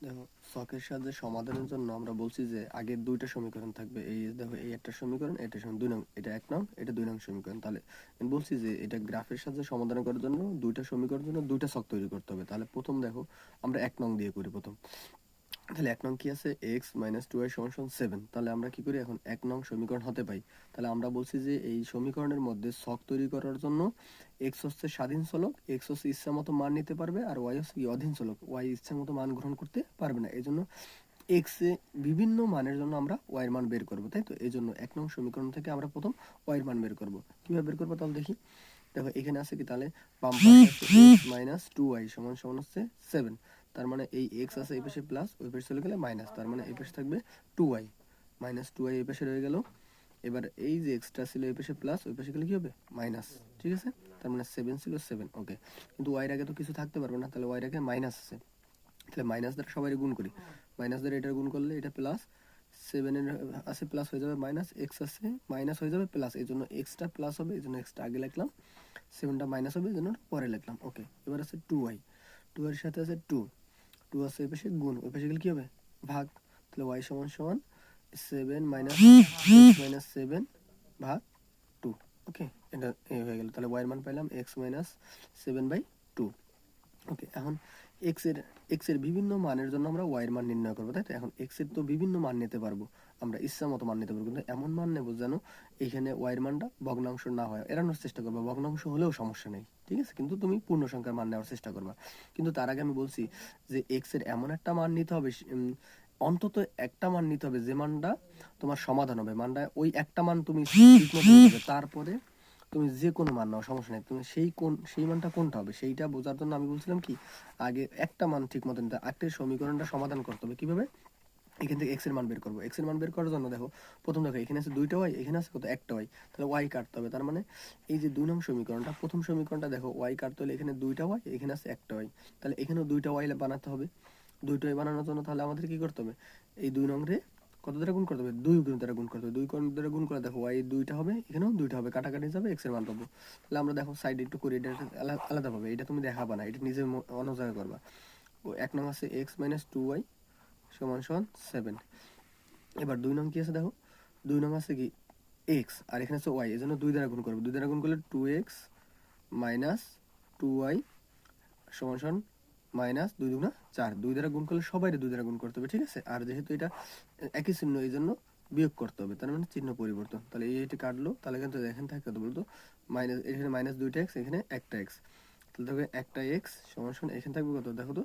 দেখো, ছকের সাহায্যে সমাধানের জন্য আমরা বলছি যে আগের দুইটা সমীকরণ থাকবে। এই দেখো, এই একটা সমীকরণ, এটা দুই নং, এটা 1 নং, এটা 2 নং সমীকরণ। তাহলে আমি বলছি যে এটা গ্রাফের সাহায্যে সমাধান করার জন্য দুইটা সমীকরণের জন্য দুইটা ছক তৈরি করতে হবে। তাহলে প্রথম দেখো, আমরা 1 নং দিয়ে করি প্রথম। তাহলে 1 নং কি আছে, x - 2y = 7। তাহলে আমরা কি করি, এখন 1 নং সমীকরণ হতে পাই। তাহলে আমরা বলছি যে এই সমীকরণের মধ্যে ছক তৈরি করার জন্য x হচ্ছে স্বাধীন চলক, x হচ্ছে ইচ্ছা মতো মান নিতে পারবে, আর y হচ্ছে কি অধীন চলক, y ইচ্ছা মতো মান গ্রহণ করতে পারবে না। এই জন্য x এ বিভিন্ন মানের জন্য আমরা y এর মান বের করব, তাই তো। এই জন্য 1 নং সমীকরণ থেকে আমরা প্রথম y এর মান বের করব। কিভাবে বের করবো তাহলে দেখি। দেখো, এখানে আছে কি, তাহলে বাম পাশে আছে x - 2y = হচ্ছে 7। তার মানে এই x আছে এই পাশে প্লাস, ওই পাশে চলে গেলে মাইনাস, তার মানে এই পাশে থাকবে 2y - 2y এই পাশে রয়ে গেল। এবার এই যে এক্সট্রা ছিল এই পাশে প্লাস, ওই পাশে গেলে কি হবে, মাইনাস। ঠিক আছে, তার মানে 7 ছিল 7, ওকে। কিন্তু y এর আগে তো কিছু থাকতে পারবে না, তাহলে y এর আগে মাইনাস আছে। তাহলে মাইনাস দ্বারা সবাই গুণ করি, মাইনাস দ্বারা এটা গুণ করলে এটা প্লাস, 7 এর আছে প্লাস হয়ে যাবে মাইনাস, এক্স আছে মাইনাস হয়ে যাবে প্লাস, এই জন্য এক্সটা প্লাস হবে, এই জন্য এক্সটা আগে লিখলাম, 7টা মাইনাস হবে, এই জন্য পরে লিখলাম, ওকে। এবার আছে 2y, 2 এর সাথে আছে 2, 2 আছে এই পাশে গুণ, ওই পাশে গেলে কি হবে, ভাগ। তাহলে y = 7 - 7 ভাগ 2, ওকে। এটা হয়ে গেল। তাহলে y এর মান পাইলাম x - 7/2, ওকে। এখন x এর বিভিন্ন মানের জন্য আমরা y এর মান নির্ণয় করবো, তাই তো। এখন x এর তো বিভিন্ন মান নিতে পারবো, আমরা ইচ্ছা মতো মান নিতে পারবো, কিন্তু এমন মান নেবো যেন এখানে y এর মানটা ভগ্নাংশ না হয়, এড়ানোর চেষ্টা করবা। ভগ্নাংশ হলেও সমস্যা নেই, ঠিক আছে, কিন্তু তুমি পূর্ণ সংখ্যার মান নেওয়ার চেষ্টা করবা। কিন্তু তার আগে আমি বলছি যে x এর এমন একটা মান নিতে হবে, অন্তত একটা মান নিতে হবে যে মানটা তোমার সমাধান হবে, মানটা ওই একটা মান তুমি ঠিক মতো নিতে হবে। তারপরে তুমি যে কোনো মান নাও, সমস্যা নেই, তুমি সেই মানটা কোনটা হবে সেইটা বোঝার জন্য আমি বলছিলাম কি, আগে একটা মান ঠিক মতো নিতে, একটা সমীকরণটা সমাধান করতে হবে। কিভাবে, এখান থেকে এক্স এর মান বের করবো। এক্স এর মান বের করার জন্য দেখো, প্রথম দেখো এখানে আছে 2টা ওয়াই, এখানে আছে কত, একটা ওয়াই। তাহলে ওয়াই কাটতে হবে, তার মানে এই যে 2 নং সমীকরণটা, প্রথম সমীকরণটা দেখো, ওয়াই কাটতে হলে এখানে 2টা ওয়াই, এখানে আছে একটা ওয়াই, তাহলে এখানেও 2টা ওয়াই বানাতে হবে। 2টা ওয়াই বানানোর জন্য তাহলে আমাদের কি করতে হবে, এই 2 নং রে কত দ্বারা গুণ করতে হবে, 2 গুণ দ্বারা গুণ করতে হবে। 2 কোণ দ্বারা গুণ করে দেখো ওয়াই 2টা হবে, এখানেও 2টা হবে, কাটাকাটি যাবে, এক্স এর মান পাবো। তাহলে আমরা দেখো সাইডে একটু করি, এটা আলাদা পাবে, এটা তুমি দেখাবা না, এটা নিজে অন্য জায়গায় করবা। ও 1 নং আছে x - 2y = 7। এবার 2 নং কি আছে দেখো, 2 নং আছে কি এক্স, আর এখানে আছে ওয়াই, এই জন্য 2 দ্বারা গুণ করবো। 2 দ্বারা গুণ করলে 2x - 2y মাইনাস 2 দুগুণা 4। 2 দ্বারা গুণ করলে সবাই 2 দ্বারা গুণ করতে হবে, ঠিক আছে। আর যেহেতু এটা একই চিহ্ন, এই জন্য বিয়োগ করতে হবে, তার মানে চিহ্ন পরিবর্তন। তাহলে এইটা কাটলো, তাহলে কিন্তু এখানে থাকে কত বলতো, মাইনাস, এখানে মাইনাস 2টা এক্স, এখানে একটা এক্স। তাহলে দেখো একটা এক্স সমান এখানে থাকবে কত দেখো তো,